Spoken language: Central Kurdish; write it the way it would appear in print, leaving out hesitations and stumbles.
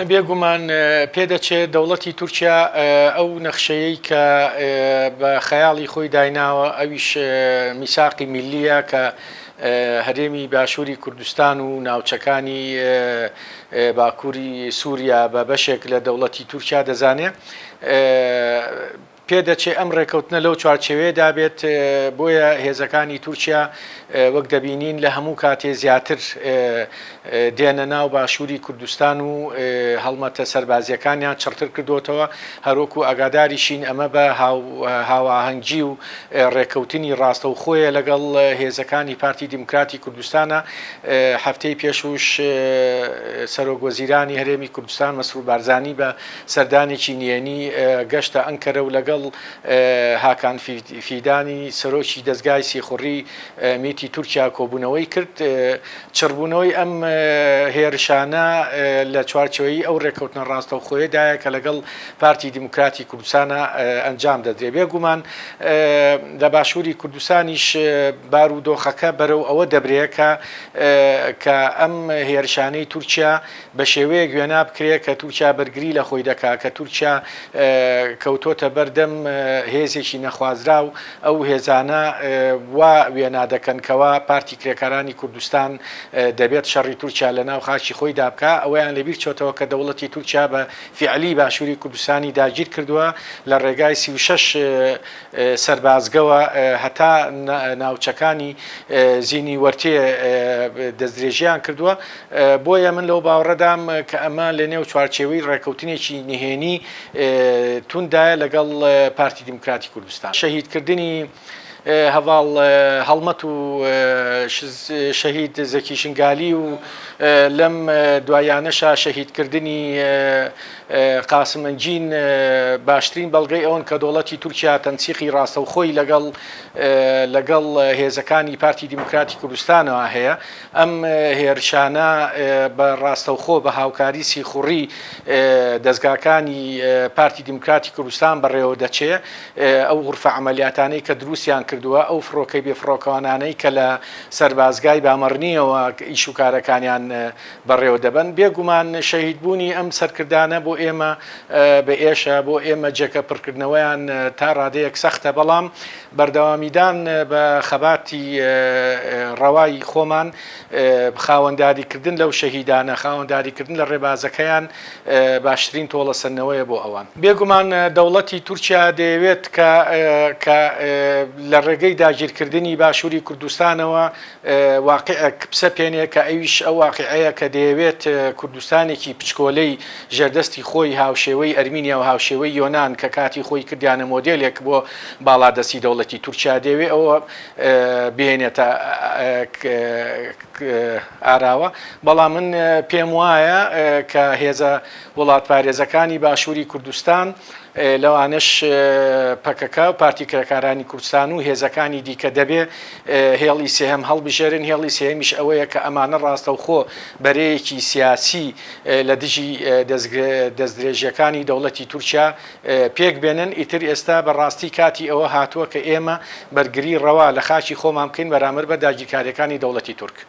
بێگومان پێدەچێت دەوڵەتی تورکیا ئەو نەخشەیەی کە بە خەیاڵی خۆی دایناوە ئەویش میساقی میلیە کە هەرێمی باشووری کوردستان و ناوچەکانی باکووری سووریا بە بەشێک لە دەوڵەتی تورکیا دەزانێت پێدەچێت ئەم ڕێکەوتنە لەو چوارچێوەیەدا بێت بۆیە هێزەکانی تورکیا وەک دەبینین لە هەموو کاتێ زیاتر دێنە ناو باشووری کوردستان و هەڵمەتە سەربازیەکانیان چڕتر کردوتەوە هەروەکو ئاگاداریشین ئەمە بە هاواهەنگی و ڕێکەوتنی ڕاستەوخۆیە لەگەڵ هێزەکانی پارتی دیموکراتی کوردستانە هەفتەی پێشوش سەرۆکوەزیرانی هەرێمی کوردستان مەسرور بارزانی بە سەردانێکی نهێنی گەشتە ئەنکەرە و لەگەڵ هاکان فیدانی سەرۆکی دەستگای سیخوڕی میتی تورکیا کۆبوونەوەی کرد چڕبوونەوەی ئەم هێرشانە لە چوارچەوەی ئەو ڕێکەوتنە ڕاستەوخۆیەدایە کە لەگەڵ پارتی دیموکراتی کوردستانە ئەنجام دەدرێت بێگومان لە باشووری کوردستانیش بارودۆخەکە بەرەو ئەوە دەبرێت کە ئەم هێرشانەی تورکیا بە شێوەیە گوێنا بکرێت کە تورکیا بەرگری لە خۆی دەکات کە تورکیا کەوتۆتە بەردەم هێزێکی نەخوازرا و ئەو هێزانە وا وێنا دەکەن کەوا پارتی کرێکارانی کوردستان دەبێت شەڕی تورکیا لە ناو خاکی خۆی دابکە ئەویان لەبیر چۆتەوە کە دەوڵەتی تورکیا بە فعلی باشووری کوردستانی داگیر کردووە لە ڕێگای 36 سەربازگەوە هەتا ناوچەکانی زینی وەرتێ دەستدرێژیان کردووە بۆیە من لەو باوەڕەدام کە ئەمە لە نێو چوارچێوەی ڕێکەوتنێکی نهێنی توندایە لەگەڵ پارتی دیموکراتی کوردستان شەهیدکردنی هەواڵ هەڵمەت و شەهید زەکی شنگالی و لەم دوایانەشا شەهیدکردنی قاسمەنجین باشترین بەڵگەی ئەوەن کە دەوڵەتی تورکیا تەنسیقی ڕاستەوخۆی لەگەڵ هێزەکانی پارتی دیموکراتی کوردستانەوە هەیە ئەم هێرشانە بە ڕاستەوخۆ بە هاوکاری سیخوڕی دەستگاکانی پارتی دیموکراتی کوردستان بەڕێوە دەچێت ئەو غورفە عەمەلیاتانەی کە دروستیان کردووە ئەو فڕۆکەی بێفڕۆکەوانانەی کە لە سەربازگای بامەڕنیەوە ئیش و کارەکانیان بەڕێوە دەبن بێگومان شەهیدبوونی ئەم سەرکردانە بۆ ئێمە بە ئێشە بۆ ئێمە جێکە پڕکردنەوەیان تا ڕادەیەک سەختە بەڵام بەردەوامیدان بە خەباتی ڕەوای خۆمان خاوەنداریکردن لەو شەهیدانە خاوەنداریکردن لە ڕێبازەکەیان باشترین تۆڵە سەرنەوەیە بۆ ئەوان بێگومان دەوڵەتی تورکیا دەیەوێت کە لە ڕێگەی داگیرکردنی باشووری کوردستانەوە واقعەک پسە پێنێ کە ئەویش ئەو واقعەیە کە دەیەوێت کوردستانێکی پچکۆلەی ژێردەستی خۆی هاوشێوەی ئەرمینیا و هاوشێوەی یۆناان کە کاتی خۆی کردیانە مۆدلێک بۆ باڵادەستی دەوڵەتی تورکیا دەوێت ئەوە بێنێتە ئاراوە بەڵام من پێم وایە کە هێزە وڵات پارێزەکانی باشووری کوردستان لەوانش پەکەکە و پارتی کرێکارانی کوردستان و هێزەکانی دیکە دەبێ هێڵی سێهم هەڵبژێرن هێڵی سێمیش ئەوەیە کە ئەمانە ڕاستەوخۆ بەرەیەکی سیاسی لە دژی دەستدرێژیەکانی دەوڵەتی تورکیا پێک بێنن ئیتر ئێستا بەڕاستی کاتی ئەوە هاتووە کە ئێمە بەرگری ڕەوا لە خاکی خۆمان بکەین بەرامبەر بە داگیرکاریەکانی دەوڵەتی تورک